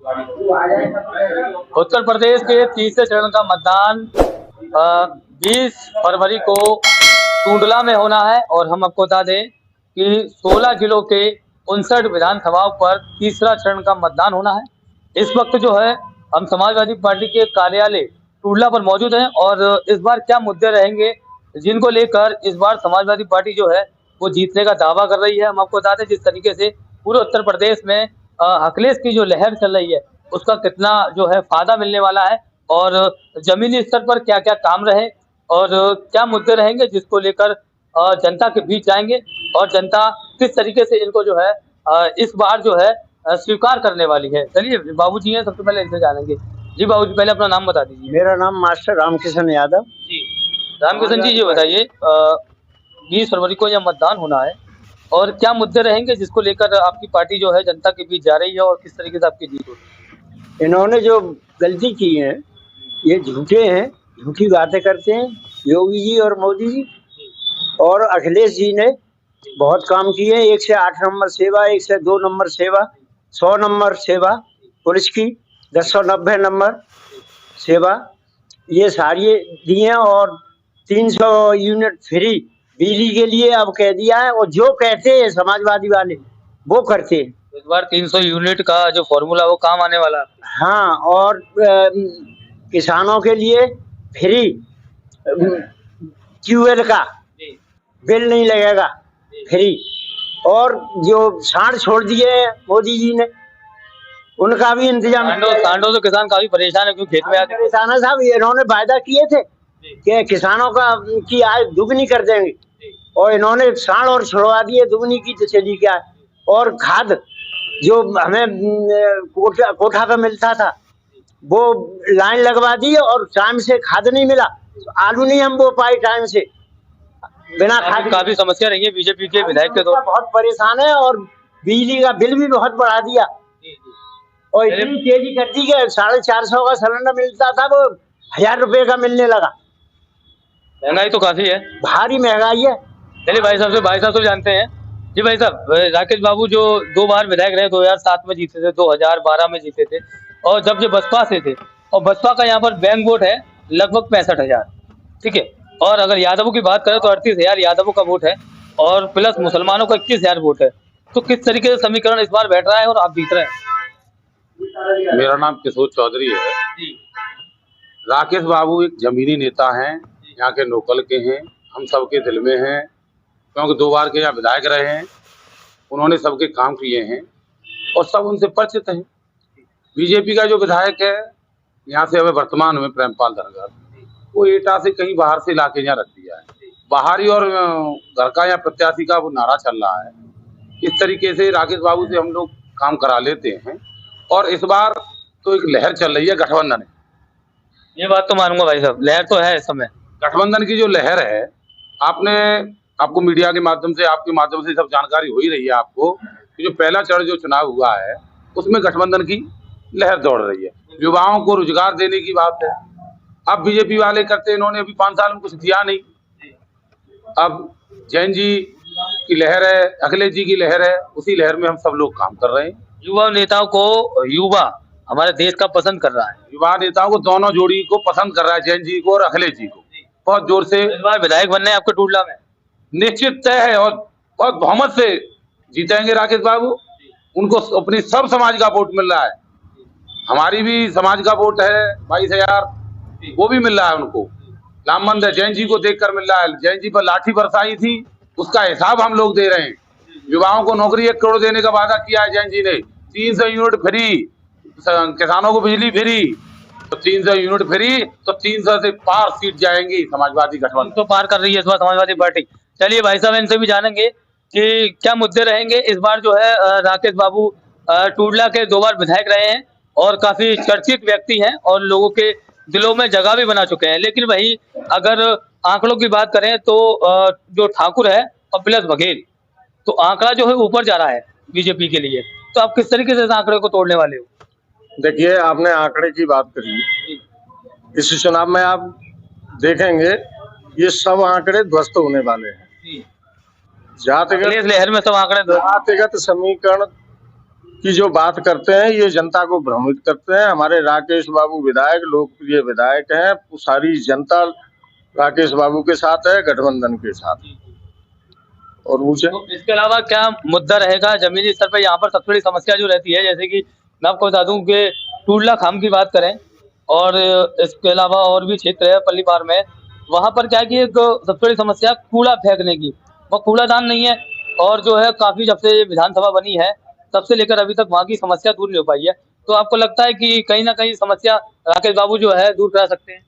उत्तर प्रदेश के तीसरे चरण का मतदान 20 फरवरी को टूंडला में होना है और हम आपको बता दें कि 16 जिलों के 59 विधानसभाओं पर तीसरा चरण का मतदान होना है। इस वक्त जो है हम समाजवादी पार्टी के कार्यालय टूंडला पर मौजूद हैं और इस बार क्या मुद्दे रहेंगे जिनको लेकर इस बार समाजवादी पार्टी जो है वो जीतने का दावा कर रही है। हम आपको बता दें जिस तरीके से पूरे उत्तर प्रदेश में अखिलेश की जो लहर चल रही है उसका कितना जो है फायदा मिलने वाला है और जमीनी स्तर पर क्या क्या काम रहे और क्या मुद्दे रहेंगे जिसको लेकर जनता के बीच जाएंगे और जनता किस तरीके से इनको जो है इस बार जो है स्वीकार करने वाली है। चलिए बाबूजी हैं, सबसे पहले इनसे जानेंगे। जी बाबूजी, पहले अपना नाम बता दीजिए। मेरा नाम मास्टर रामकिशन यादव। जी रामकिशन जी, ये बताइए 20 फरवरी को यह मतदान होना है और क्या मुद्दे रहेंगे जिसको लेकर आपकी पार्टी जो है जनता के बीच जा रही है और किस तरीके से आपकी जीत होगी? इन्होंने जो गलती की है ये झूठे हैं, झूठी बातें करते हैं योगी जी और मोदी जी। और अखिलेश जी ने बहुत काम किए हैं। 1 से 8 नंबर सेवा, 1 से 2 नंबर सेवा, 100 नंबर सेवा पुलिस की, 1090 नंबर सेवा, ये सारी दिए हैं। और 300 यूनिट फ्री बिजली के लिए अब कह दिया है और जो कहते हैं समाजवादी वाले वो करते हैं। इस बार 300 यूनिट का जो फॉर्मूला वो काम आने वाला है। हाँ, और किसानों के लिए फ्री ट्यूबवेल का बिल नहीं लगेगा, फ्री। और जो सांड छोड़ दिए मोदी जी ने उनका भी इंतजाम। सांडों से किसान काफी परेशान है क्योंकि खेत में आते परेशान है साहब। इन्होंने वायदा किए थे कि किसानों का की आय दुगनी कर देंगे और इन्होंने सांड और छुड़वा दिए, दुगनी की तो चली क्या। और खाद जो हमें कोठा पे मिलता था वो लाइन लगवा दी और टाइम से खाद नहीं मिला, आलू नहीं हम बो पाए टाइम से बिना खाद। काफी समस्या रही है बीजेपी के विधायक के तौर बहुत परेशान है और बिजली का बिल भी बहुत बढ़ा दिया और इतनी तेजी कर दी कि 450 का सिलेंडर मिलता था वो 1000 रुपए का मिलने लगा। महंगाई तो काफी है, भारी महंगाई है। चलिए भाई साहब तो जानते हैं। जी भाई साहब, राकेश बाबू जो 2 बार विधायक रहे, 2007 में जीते थे, 2012 में जीते थे और जब जो बसपा से थे और बसपा का यहाँ पर बैंक वोट है लगभग 65,000, ठीक है। और अगर यादवों की बात करें तो 38,000 यादवों का वोट है और प्लस मुसलमानों का 21,000 वोट है। तो किस तरीके से समीकरण इस बार बैठ रहा है और आप जीत रहे हैं? मेरा नाम किशोर चौधरी है। राकेश बाबू एक जमीनी नेता हैं, यहाँ के लोकल के हैं, हम सबके दिल में हैं क्योंकि 2 बार के यहाँ विधायक रहे हैं। उन्होंने सबके काम किए हैं और सब उनसे परिचित हैं। बीजेपी का जो विधायक है यहाँ से हमें वर्तमान में प्रेमपाल धनगर, वो एटा से कहीं बाहर से लाके यहाँ रख दिया है। बाहरी और घर का यहाँ प्रत्याशी का वो नारा चल रहा है। इस तरीके से राकेश बाबू से हम लोग काम करा लेते हैं और इस बार तो एक लहर चल रही है गठबंधन है। ये बात तो मानूंगा भाई साहब, लहर तो है इस समय। गठबंधन की जो लहर है, आपको मीडिया के माध्यम से, आपके माध्यम से सब जानकारी हो ही रही है आपको कि जो पहला चरण जो चुनाव हुआ है उसमें गठबंधन की लहर दौड़ रही है। युवाओं को रोजगार देने की बात है। अब बीजेपी वाले करते, इन्होंने अभी 5 साल में कुछ दिया नहीं। अब जैन जी की लहर है, अखिलेश जी की लहर है, उसी लहर में हम सब लोग काम कर रहे हैं। युवा नेताओं को युवा हमारे देश का पसंद कर रहा है। युवा नेताओं को दोनों जोड़ी को पसंद कर रहा है, जैन जी को और अखिलेश जी को बहुत जोर से। इस बार विधायक बनने आपके टूडला में निश्चित तय है और बहुत बहुमत से जीतेंगे राकेश बाबू। उनको अपनी सब समाज का वोट मिल रहा है, हमारी भी समाज का वोट है 22,000, वो भी मिल रहा है उनको। राम मंदिर जैन जी को देखकर मिल रहा है। जैन जी पर लाठी बरसाई थी, उसका हिसाब हम लोग दे रहे हैं। युवाओं को नौकरी 1 करोड़ देने का वादा किया है जैन जी ने। 300 यूनिट फ्री, किसानों को बिजली फ्री, तो 300 यूनिट फ्री, तो 300 से पार सीट जाएंगी समाजवादी गठबंधन। तो पार कर रही है इस बार समाजवादी पार्टी। चलिए भाई साहब, इनसे भी जानेंगे कि क्या मुद्दे रहेंगे इस बार जो है। राकेश बाबू टूडला के 2 बार विधायक रहे हैं और काफी चर्चित व्यक्ति हैं और लोगों के दिलों में जगह भी बना चुके हैं। लेकिन वही अगर आंकड़ों की बात करें तो जो ठाकुर है और प्लस बघेल, तो आंकड़ा जो है ऊपर जा रहा है बीजेपी के लिए। तो आप किस तरीके से इस आंकड़े को तोड़ने वाले हो? देखिए, आपने आंकड़े की बात करी, इस चुनाव में आप देखेंगे ये सब आंकड़े ध्वस्त होने वाले हैं। जातिगत लहर में सब आंकड़े जातिगत समीकरण की जो बात करते हैं ये जनता को भ्रमित करते हैं। हमारे राकेश बाबू विधायक लोकप्रिय विधायक हैं, सारी जनता राकेश बाबू के साथ है, गठबंधन के साथ। और पूछे तो इसके अलावा क्या मुद्दा रहेगा जमीनी स्तर पर? यहाँ पर सबसे बड़ी समस्या जो रहती है, जैसे कि मैं आपको बता दूं कि टूडला खाम की बात करें और इसके अलावा और भी क्षेत्र है पल्ली पार में, वहां पर क्या है कि एक सबसे बड़ी समस्या कूड़ा फेंकने की, वो कूड़ादान नहीं है। और जो है काफी जब से विधानसभा बनी है तब से लेकर अभी तक वहाँ की समस्या दूर नहीं हो पाई है। तो आपको लगता है कि कहीं ना कहीं समस्या राकेश बाबू जो है दूर करा सकते हैं?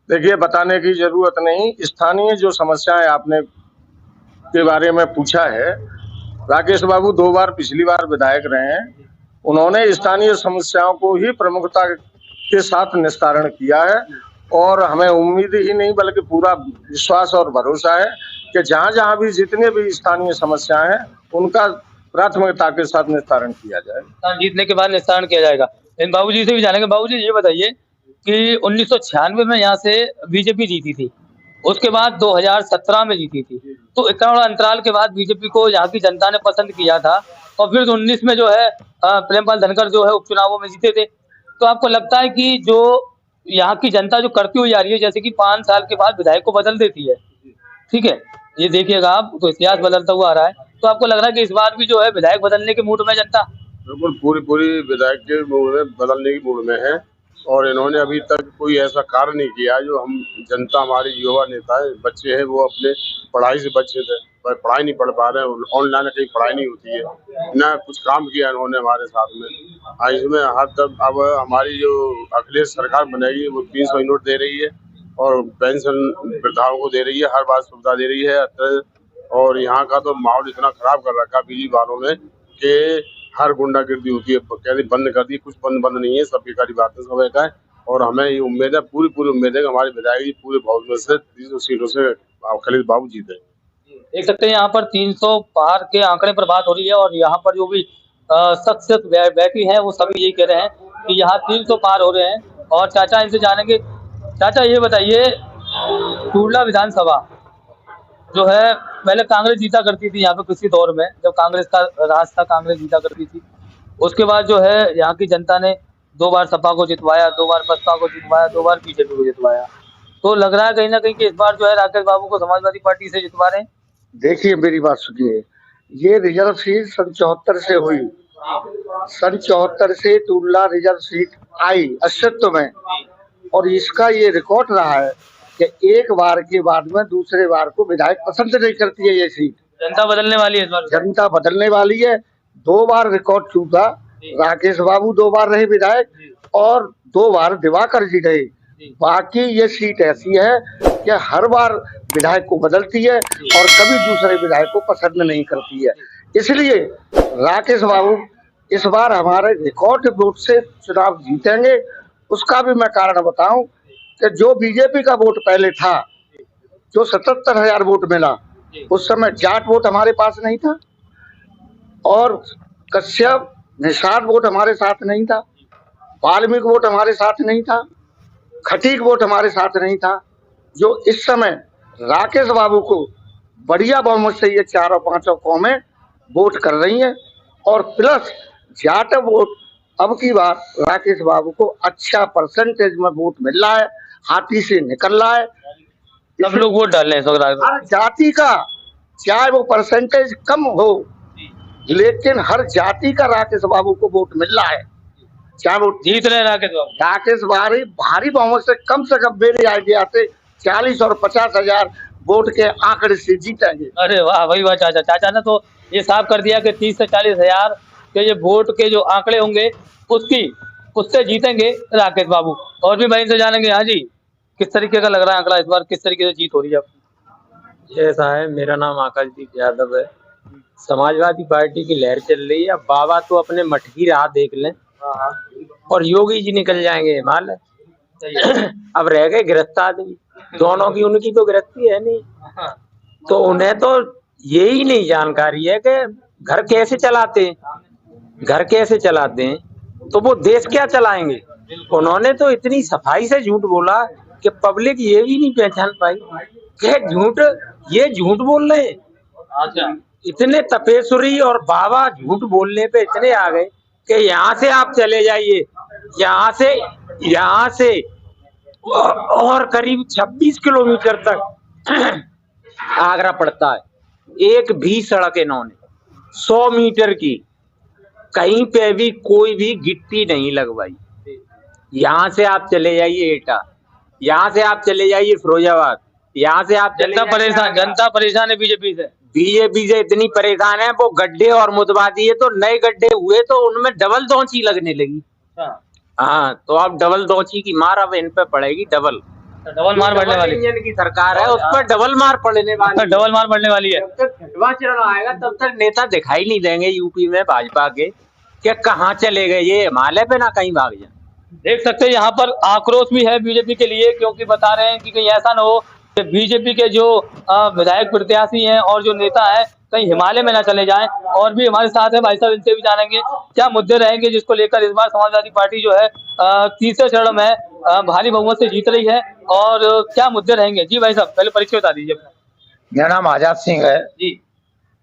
देखिए, बताने की जरूरत नहीं। स्थानीय जो समस्याएं आपने के बारे में पूछा है, राकेश बाबू 2 बार पिछली बार विधायक रहे हैं। उन्होंने स्थानीय समस्याओं को ही प्रमुखता के साथ निस्तारण किया है और हमें उम्मीद ही नहीं बल्कि पूरा विश्वास और भरोसा है कि जहां जहां भी जितने भी स्थानीय समस्याएं हैं उनका प्राथमिकता के साथ निस्तारण किया जाएगा। जीतने के बाद निस्तारण किया जाएगा। इन बाबूजी से भी जानेंगे। बाबूजी ये बताइए कि 1996 में यहाँ से बीजेपी जीती थी, उसके बाद 2017 में जीती थी, तो इतना बड़ा अंतराल के बाद बीजेपी को यहाँ की जनता ने पसंद किया था और फिर 19 में जो है प्रेमपाल धनखड़ जो है उपचुनावों में जीते थे। तो आपको लगता है कि जो यहाँ की जनता जो करती हुई आ रही है, जैसे कि 5 साल के बाद विधायक को बदल देती है, ठीक है, ये देखिएगा आप, तो इतिहास बदलता हुआ आ रहा है, तो आपको लग रहा है कि इस बार भी जो है विधायक बदलने के मूड में जनता? बिल्कुल पूरी विधायक के मूड में, बदलने की मूड में है। और इन्होंने अभी तक कोई ऐसा कार्य नहीं किया जो हम जनता, हमारे युवा नेता है, बच्चे हैं, वो अपने पढ़ाई से बच्चे थे, पढ़ाई नहीं पढ़ पा रहे हैं, ऑनलाइन कहीं पढ़ाई नहीं होती है ना, कुछ काम किया इन्होंने हमारे साथ में। इसमें हर तब अब हमारी जो अखिलेश सरकार बनेगी वो 300 यूनिट दे रही है और पेंशन वृद्धाओं को दे रही है, हर बात सुविधा दे रही है। और यहाँ का तो माहौल इतना खराब कर रखा बीजेपी वालों ने कि हर गुंडागिर्दी होती है, कहते बंद कर दी, कुछ बंद नहीं है, सब बेकारी बातें सब है। और हमें ये उम्मीद है, पूरी उम्मीद है कि हमारे विधायक जी पूरे बहुमत से 300 सीटों से अखिलेश बाबू जीते। देख सकते हैं यहाँ पर 300 पार के आंकड़े पर बात हो रही है और यहाँ पर जो भी शख्सियत बैठी है वो सभी यही कह रहे हैं कि यहाँ 300 पार हो रहे हैं। और चाचा इनसे जानेंगे। चाचा ये बताइए, टूडला विधानसभा जो है पहले कांग्रेस जीता करती थी यहाँ पे, किसी दौर में जब कांग्रेस का राज था कांग्रेस जीता करती थी। उसके बाद जो है यहाँ की जनता ने 2 बार सपा को जितवाया, 2 बार बसपा को जितवाया, 2 बार बीजेपी को जितवाया। तो लग रहा है कहीं ना कहीं कि इस बार जो है राकेश बाबू को समाजवादी पार्टी से जितवा रहे हैं। देखिए, मेरी बात सुनिए, ये रिजर्व सीट सन 74 से हुई, सन 74 से टूडला रिजर्व सीट आई अस्तित्व में, और इसका ये रिकॉर्ड रहा है कि एक बार के बाद में दूसरे बार को विधायक पसंद नहीं करती है। ये सीट जनता बदलने वाली है इस बार, जनता बदलने वाली है। 2 बार रिकॉर्ड टूटा, राकेश बाबू 2 बार रहे विधायक और 2 बार दिवाकर जी रहे। बाकी ये सीट ऐसी है कि हर बार विधायक को बदलती है और कभी दूसरे विधायक को पसंद नहीं करती है। इसलिए राकेश बाबू इस बार हमारे रिकॉर्ड वोट से चुनाव जीतेंगे। उसका भी मैं कारण बताऊं कि जो बीजेपी का वोट पहले था, जो 77,000 वोट मिला, उस समय जाट वोट हमारे पास नहीं था और कश्यप निषाद वोट हमारे साथ नहीं था, वाल्मीकि वोट हमारे साथ नहीं था, खटीक वोट हमारे साथ नहीं था। जो इस समय राकेश बाबू को बढ़िया बहुमत से ये 4 और 5 कौमें वोट कर रही हैं और प्लस जाट वोट अब की बार राकेश बाबू को अच्छा परसेंटेज में वोट मिल रहा है, हाथी से निकल रहा है। सब लोग वोट डाल रहे हैं हर जाति का, चाहे वो परसेंटेज कम हो, लेकिन हर जाति का राकेश बाबू को वोट मिल रहा है। चाहे वो जीत रहे राकेश भारी बहुमत से कम मेरे आइडिया से 40 और 50,000 वोट के आंकड़े से जीतेंगे। अरे वाह, वही वाह चाचा ने तो ये साफ कर दिया कि 30 से 40,000 के ये वोट के जो आंकड़े होंगे उससे जीतेंगे राकेश बाबू। और भी भाई से जानेंगे। हाँ जी, किस तरीके का लग रहा है आंकड़ा इस बार, किस तरीके से जीत हो रही है आपकी? ऐसा है, मेरा नाम आकाशदीप यादव है। समाजवादी पार्टी की लहर चल रही है। अब बाबा तो अपने मठ की राह देख लें और योगी जी निकल जाएंगे हिमालय। अब रह गए गिरफ्त आदमी, दोनों की उनकी तो गिरफ्ती है नहीं, तो उन्हें तो यही नहीं जानकारी है कि घर कैसे चलाते हैं, तो वो देश क्या चलाएंगे। उन्होंने तो इतनी सफाई से झूठ बोला कि पब्लिक ये भी नहीं पहचान पाई कि ये झूठ बोल रहे हैं। इतने तपेश्वरी और बाबा झूठ बोलने पे इतने आ गए कि यहाँ से आप चले जाइए, यहाँ से और करीब 26 किलोमीटर तक आगरा पड़ता है। एक भी सड़क इन्होंने 100 मीटर की कहीं पे भी कोई भी गिट्टी नहीं लगवाई। यहाँ से आप चले जाइए एटा, यहाँ से आप चले जाइए फिरोजाबाद, यहाँ से आप जनता परेशान है बीजेपी से। बीजेपी से इतनी परेशान है, वो गड्ढे और मुदवा दिए तो नए गड्ढे हुए तो उनमें डबल दौची लगने लगी। हाँ, तो अब डबल दौची की मार अब इन पे पड़ेगी, डबल मार पड़ने वाली इंजन की सरकार है, उस पर डबल मार पड़ने वाली है। है। जब तक छठवां चरण आएगा तब तक नेता दिखाई नहीं देंगे यूपी में भाजपा के कि कहाँ चले गए, ये हिमालय पे ना कहीं भाग जाए। देख सकते हैं यहाँ पर आक्रोश भी है बीजेपी के लिए, क्योंकि बता रहे हैं कि कहीं ऐसा ना हो कि बीजेपी के जो विधायक प्रत्याशी हैं और जो नेता है कहीं हिमालय में ना चले जाएं। और भी हमारे साथ है भाई साहब, इनसे भी जानेंगे क्या मुद्दे रहेंगे जिसको लेकर इस बार समाजवादी पार्टी जो है तीसरे चरण में भारी बहुमत से जीत रही है, और क्या मुद्दे रहेंगे। जी भाई साहब, पहले परिचय बता दीजिए। मेरा नाम आजाद सिंह है जी।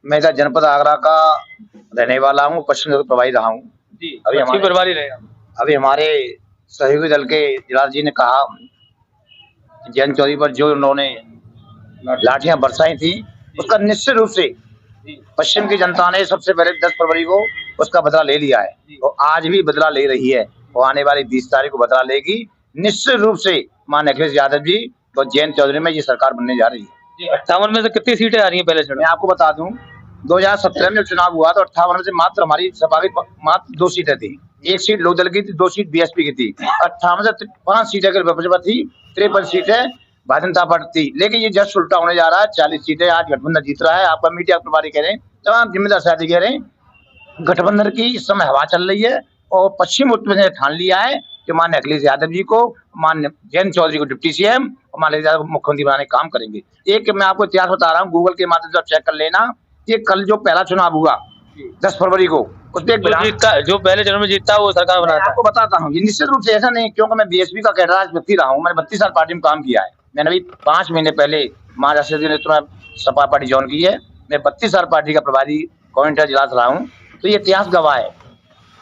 मैं इधर जनपद आगरा का रहने वाला हूँ, पश्चिम क्षेत्र प्रभारी रहा हूँ। जी, अभी प्रभारी रहेगा। अभी हमारे सहयोगी दल के जिलाल जी ने कहा जयंत चौधरी पर जो उन्होंने लाठियां बरसाई थी उसका निश्चित रूप से पश्चिम की जनता ने सबसे पहले 10 फरवरी को उसका बदला ले लिया है और आज भी बदला ले रही है, वो आने वाली 20 तारीख को बदला लेगी निश्चित रूप से। माननीय अखिलेश यादव जी और जयंत चौधरी में ये सरकार बनने जा रही है। 58 में से कितनी सीटें आ रही है पहले चरण? मैं आपको बता दूं 2017 में जब चुनाव हुआ तो 58 में से मात्र हमारी सपा की मात्र 2 सीटें थी, 1 सीट लोकदल की थी, 2 सीट बीएसपी की थी। 58 से 5 सीटें भाजपा थी, 53 सीटें भारतीय जनता पार्टी थी। लेकिन ये जस्ट उल्टा होने जा रहा है, 40 सीटें आज गठबंधन जीत रहा है। आपका मीडिया प्रभारी कह रहे हैं, तमाम जिम्मेदार साथी कह रहे हैं गठबंधन की इस समय हवा चल रही है और पश्चिम उत्तर ने ठान लिया है कि माननीय अखिलेश यादव जी को, माननीय जयंत चौधरी को डिप्टी सीएम और माननीय यादव को मुख्यमंत्री बनाने का काम करेंगे। एक मैं आपको इतिहास बता रहा हूँ, गूगल के माध्यम से आप चेक कर लेना कि कल जो पहला चुनाव हुआ 10 फरवरी को, उसमें जो पहले चरण में जीतता है वो सरकार बनाता है। आपको बताता हूँ ये निश्चित रूप से ऐसा नहीं, क्योंकि मैं बीएसपी का कैडर व्यक्ति रहा हूँ, मैंने 32 साल पार्टी में काम किया है। मैंने अभी 5 महीने पहले महाराष्ट्र नेतृत्व में सपा पार्टी ज्वाइन की है। मैं 32 साल पार्टी का प्रभारी कोऑर्डिनेटर जिला रहा हूँ, तो ये इतिहास गवाह है।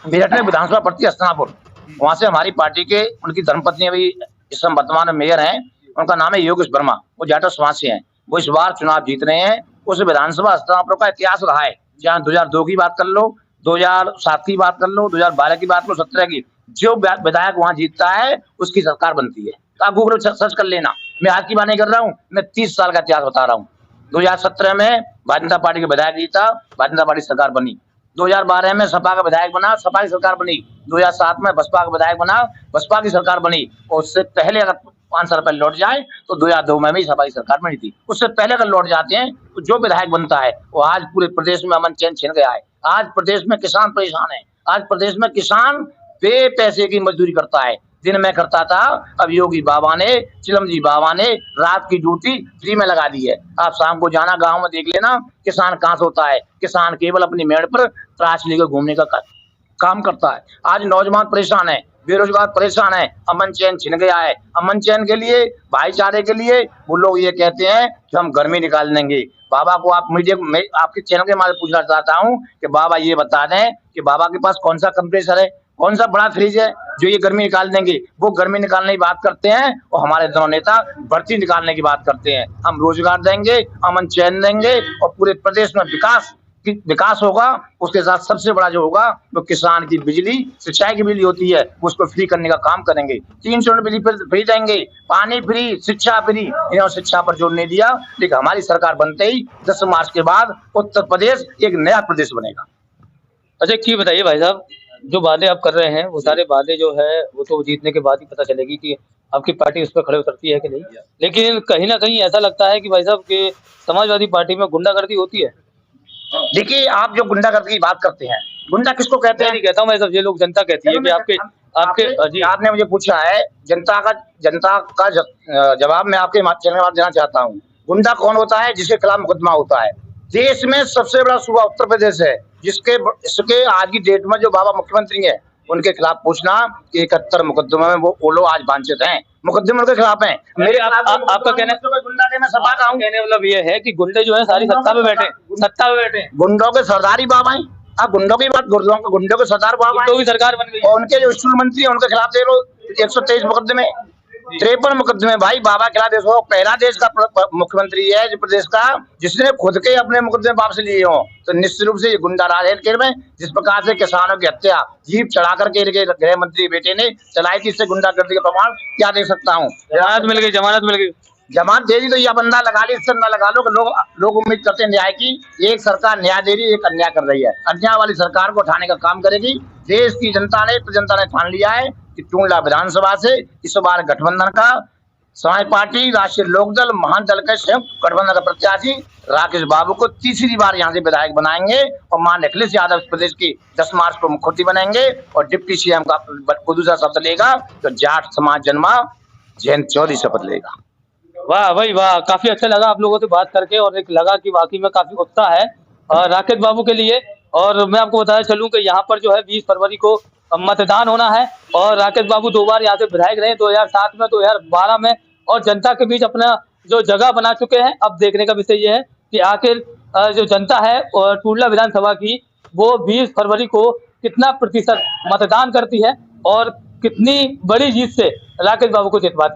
मेरठ में विधानसभा पड़ती है हस्तिनापुर, वहां से हमारी पार्टी के उनकी धर्मपत्नी अभी इस समय वर्तमान में मेयर हैं, उनका नाम है योगेश वर्मा, वो जाटव समाज से हैं। वो इस बार चुनाव जीत रहे हैं। उस विधानसभा हस्तिनापुर का इतिहास रहा है, जहाँ 2002 की बात कर लो, 2007 की बात कर लो, 2012 की बात कर लो, 17 की, जो विधायक वहां जीतता है उसकी सरकार बनती है। तो आप गूगल सर्च कर लेना, मैं आज की बात नहीं कर रहा हूँ, मैं 30 साल का इतिहास बता रहा हूँ। 2017 में भारतीय जनता पार्टी के विधायक जीता, भारतीय जनता पार्टी सरकार बनी। 2012 में सपा का विधायक बना, सपा की सरकार बनी। 2007 में बसपा का विधायक बना, बसपा की सरकार बनी। और उससे पहले अगर 5 साल पहले लौट जाए तो 2002 में भी सपा की सरकार बनी थी। उससे पहले अगर लौट जाते हैं तो जो विधायक बनता है वो आज पूरे प्रदेश में अमन चैन छिन गया है। आज प्रदेश में किसान परेशान है, आज प्रदेश में किसान बे पैसे की मजदूरी करता है। दिन में करता था, अब योगी बाबा ने, चिलम जी बाबा ने रात की ड्यूटी फ्री में लगा दी है। आप शाम को जाना गांव में देख लेना किसान कहाँ सोता है। किसान केवल अपनी मेड़ पर त्रास लेकर घूमने का काम करता है। आज नौजवान परेशान है, बेरोजगार परेशान है, अमन चैन छिन गया है। अमन चैन के लिए, भाईचारे के लिए वो लोग ये कहते हैं कि हम गर्मी निकाल देंगे। बाबा को आप मीडिया में आपके चैनल के माध्यम पूछना चाहता हूँ कि बाबा ये बता दें कि बाबा के पास कौन सा कंप्रेसर है, कौन सा बड़ा फ्रिज है जो ये गर्मी निकाल देंगे। वो गर्मी निकालने की बात करते हैं और हमारे दोनों नेता भर्ती निकालने की बात करते हैं। हम रोजगार देंगे, अमन चैन देंगे और पूरे प्रदेश में विकास होगा। उसके साथ सबसे बड़ा जो होगा वो किसान की बिजली, सिंचाई की बिजली होती है, उसको फ्री करने का काम करेंगे। 300 यूनिट बिजली फ्री देंगे, पानी फ्री, शिक्षा फ्री। इन्होंने शिक्षा पर जोर नहीं दिया, लेकिन हमारी सरकार बनते ही 10 मार्च के बाद उत्तर प्रदेश एक नया प्रदेश बनेगा। अच्छा एक चीज बताइए भाई साहब, जो वादे आप कर रहे हैं वो सारे वादे जो है वो तो जीतने के बाद ही पता चलेगी कि आपकी पार्टी उस पर खड़े उतरती है कि नहीं। लेकिन कहीं ना कहीं ऐसा लगता है कि भाई साहब के समाजवादी पार्टी में गुंडागर्दी होती है। देखिए, आप जो गुंडागर्दी की बात करते हैं, गुंडा किसको कहते हैं? नहीं कहता हूँ मैं सब, ये लोग जनता कहती है कि आपके जी आपने मुझे पूछा है, जनता का जवाब मैं आपके चैनल में देना चाहता हूँ। गुंडा कौन होता है? जिसके खिलाफ मुकदमा होता है। देश में सबसे बड़ा सूबा उत्तर प्रदेश है, इसके आज की डेट में जो बाबा मुख्यमंत्री है उनके खिलाफ पूछना कि 71 मुकदमे में वो लोग आज वांछित हैं, मुकदमे उनके खिलाफ हैं। मेरे आपका कहने गुंडा के मैं सपा का हूँ, कहने मतलब ये है कि गुंडे जो है सारी सत्ता में बैठे। गुंडों के सरदारी बाबा हैं, आप गुंडों की बात, गुंडों के सरदार बाबा तो भी सरकार बन गई। और उनके जो स्कूल मंत्री हैं उनके खिलाफ देख लो 123 मुकदमे, 53 मुकदमे। भाई बाबा के खिलाफ देखो, पहला देश का मुख्यमंत्री है जो प्रदेश का जिसने खुद के अपने मुकदमे वापस लिए हो। तो निश्चित रूप से ये गुंडा राज है केरल में। जिस प्रकार से किसानों की हत्या जीप चढ़ा करके गृह मंत्री बेटे ने चलाई थी, इससे गुंडागर्दी का प्रमाण क्या दे सकता हूँ। जमानत मिल गई, जमानत मिल गई। जमानत दे दी तो यह बंदा लगा ली, इससे न लगा लो कि लोग उम्मीद करते हैं न्याय की। एक सरकार न्याय दे रही है, एक अन्याय कर रही है। अन्याय वाली सरकार को उठाने का काम करेगी। देश की जनता ने ठान लिया है कि टूंडला विधानसभा से इस बार गठबंधन का समाज पार्टी, राष्ट्रीय लोकदल, महान दल के संयुक्त गठबंधन का प्रत्याशी राकेश बाबू को तीसरी बार यहाँ से विधायक बनाएंगे और मान अखिलेश यादव प्रदेश की 10 मार्च को मुख्यमंत्री बनेंगे और डिप्टी सीएम का दूसरा शब्द लेगा तो जाट समाज जन्मा जयंत चौधरी शपथ लेगा। वाह भाई वाह, काफी अच्छा लगा आप लोगों से बात करके और एक लगा कि वाकई में काफी उत्साह है राकेश बाबू के लिए। और मैं आपको बताया चलूं कि यहाँ पर जो है 20 फरवरी को मतदान होना है और राकेश बाबू 2 बार यहाँ से विधायक रहे, 2007 में, 2012 में, और जनता के बीच अपना जो जगह बना चुके हैं। अब देखने का विषय ये है कि आखिर जो जनता है टूंडला विधानसभा की वो 20 फरवरी को कितना प्रतिशत मतदान करती है और कितनी बड़ी जीत से राकेश बाबू को जितवाती है।